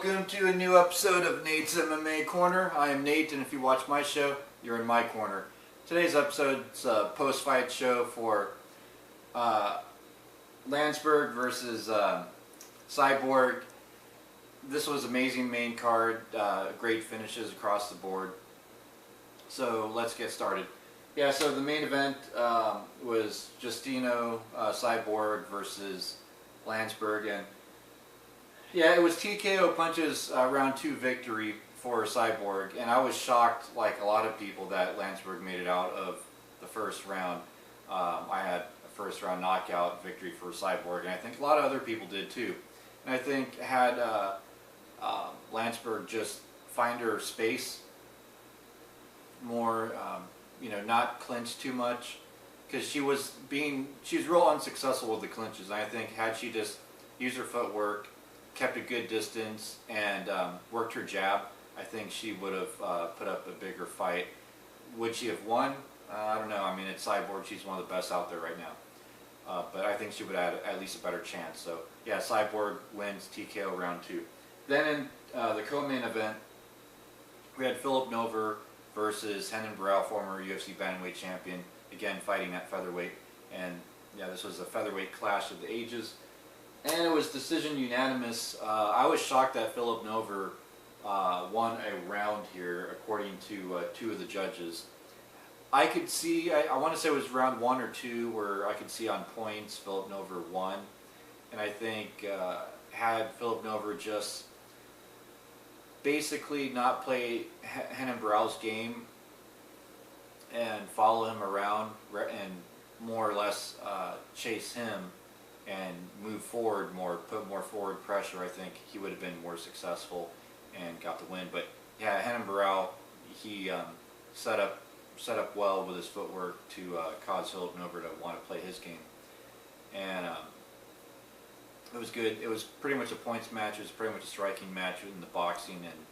Welcome to a new episode of Nate's MMA Corner. I am Nate, and if you watch my show, you're in my corner. Today's episode is a post-fight show for Lansberg versus Cyborg. This was amazing main card, great finishes across the board. So let's get started. Yeah, so the main event was Justino Cyborg versus Lansberg, and yeah, it was TKO punches round 2 victory for Cyborg, and I was shocked, like a lot of people, that Lansberg made it out of the first round. I had a first round knockout victory for Cyborg, and I think a lot of other people did too. And I think had Lansberg just find her space more, not clinch too much, because she was real unsuccessful with the clinches. And I think had she just used her footwork, kept a good distance, and worked her jab, I think she would have put up a bigger fight. Would she have won? I don't know. I mean, it's Cyborg. She's one of the best out there right now. But I think she would have had at least a better chance. So, yeah, Cyborg wins TKO round 2. Then in the co-main event, we had Philip Nover versus Renan Barão, former UFC bantamweight champion, again fighting at featherweight. And, yeah, this was a featherweight clash of the ages. And it was decision unanimous. I was shocked that Philip Nover won a round here, according to 2 of the judges. I could see, I want to say it was round 1 or 2, where I could see on points Philip Nover won. And I think had Philip Nover just basically not play Renan Barão's game and follow him around and more or less chase him and move forward more, put more forward pressure, I think he would have been more successful and got the win. But yeah, Renan Barão, he set up well with his footwork to cause Philip Nover to want to play his game. And it was good. It was pretty much a points match. It was pretty much a striking match in the boxing and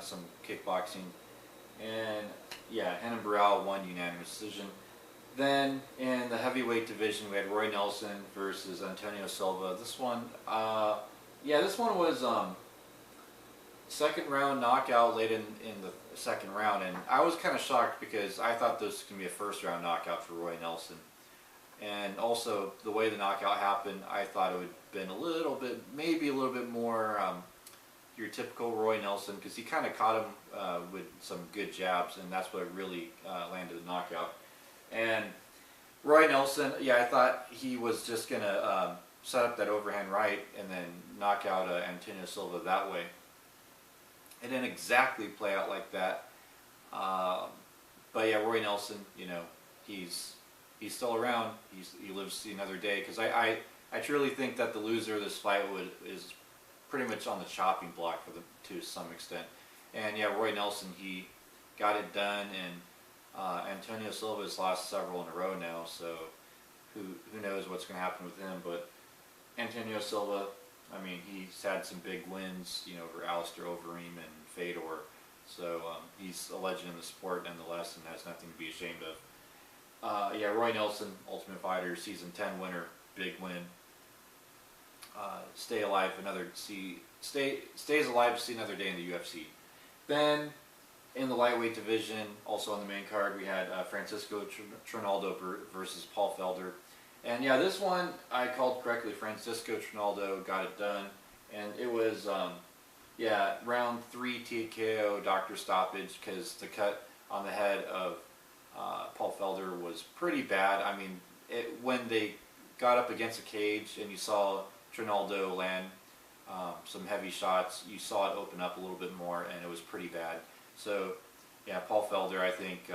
some kickboxing. And yeah, Renan Barão won unanimous decision. Then in the heavyweight division, we had Roy Nelson versus Antonio Silva. This one, this one was second round knockout late in the second round, and I was kind of shocked because I thought this was going to be a first round knockout for Roy Nelson. And also the way the knockout happened, I thought it would have been maybe a little bit more your typical Roy Nelson, because he kind of caught him with some good jabs, and that's what really landed the knockout. And Roy Nelson, yeah, I thought he was just going to set up that overhand right and then knock out Antonio Silva that way. It didn't exactly play out like that. But yeah, Roy Nelson, he's still around. He lives to see another day, because I truly think that the loser of this fight is pretty much on the chopping block to some extent. And yeah, Roy Nelson, he got it done, and Antonio Silva has lost several in a row now, so who knows what's going to happen with him. But Antonio Silva, I mean, he's had some big wins, over Alistair Overeem and Fedor, so he's a legend in the sport nonetheless, and has nothing to be ashamed of. Yeah, Roy Nelson, Ultimate Fighter, season 10 winner, big win. Stays alive to see another day in the UFC. Then in the lightweight division, also on the main card, we had Francisco Trinaldo versus Paul Felder. And yeah, this one I called correctly. Francisco Trinaldo got it done. And it was, round 3 TKO doctor stoppage, because the cut on the head of Paul Felder was pretty bad. I mean, when they got up against the cage and you saw Trinaldo land some heavy shots, you saw it open up a little bit more, and it was pretty bad. So, yeah, Paul Felder, I think,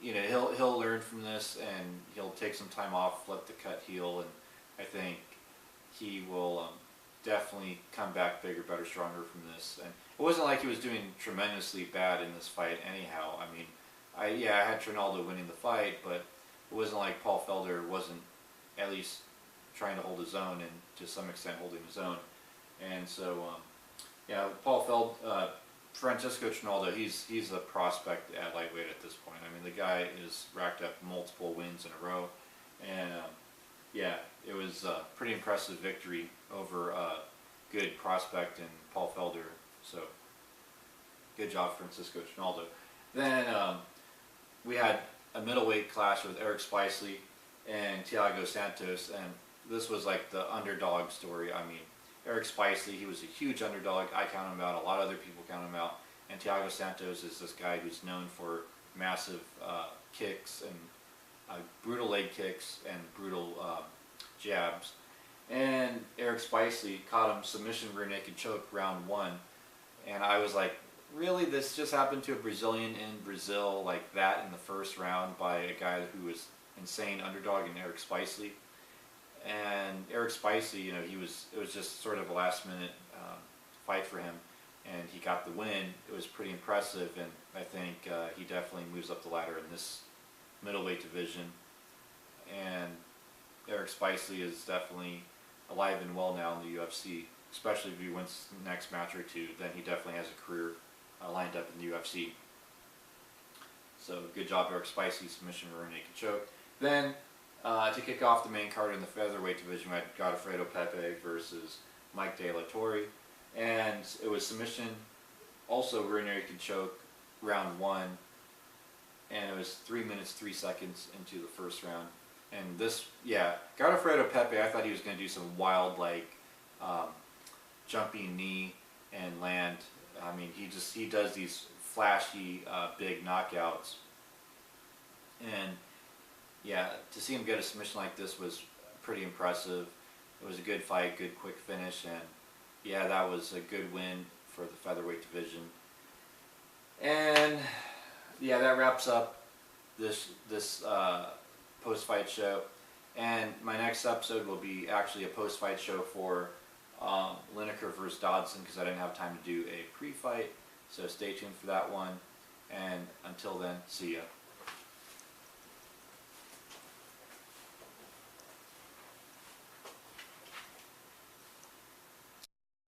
he'll learn from this, and he'll take some time off, let the cut heal, and I think he will definitely come back bigger, better, stronger from this. And it wasn't like he was doing tremendously bad in this fight anyhow. I mean, I had Trinaldo winning the fight, but it wasn't like Paul Felder wasn't at least trying to hold his own, and to some extent holding his own. And so, Francisco Trinaldo, he's a prospect at lightweight at this point. I mean, the guy has racked up multiple wins in a row, and it was a pretty impressive victory over good prospect in Paul Felder. So good job, Francisco Trinaldo. Then we had a middleweight clash with Eric Spicely and Thiago Santos, and this was like the underdog story. I mean, Eric Spicely, he was a huge underdog. I count him out. A lot of other people count him out. And Thiago Santos is this guy who's known for massive kicks and brutal leg kicks and brutal jabs. And Eric Spicely caught him submission rear naked choke round 1. And I was like, really? This just happened to a Brazilian in Brazil like that in the first round by a guy who was insane underdog in Eric Spicely? And Eric Spicely, you know, it was just sort of a last minute fight for him, and he got the win. It was pretty impressive, and I think he definitely moves up the ladder in this middleweight division. And Eric Spicely is definitely alive and well now in the UFC, especially if he wins the next match or two. Then he definitely has a career lined up in the UFC. So good job, Eric Spicely, submission rear naked choke. Then to kick off the main card in the featherweight division, we had Godofredo Pepe versus Mike De La Torre, and it was submission, also rear naked choke, round 1, and it was 3 minutes 3 seconds into the first round. And this, yeah, Godofredo Pepe, I thought he was going to do some wild, like, jumping knee and land. I mean, he does these flashy, big knockouts. And, yeah, to see him get a submission like this was pretty impressive. It was a good fight, good quick finish, and, yeah, that was a good win for the featherweight division. And, yeah, that wraps up this post-fight show, and my next episode will be actually a post-fight show for Lineker versus Dodson, because I didn't have time to do a pre-fight, so stay tuned for that one, and until then, see ya.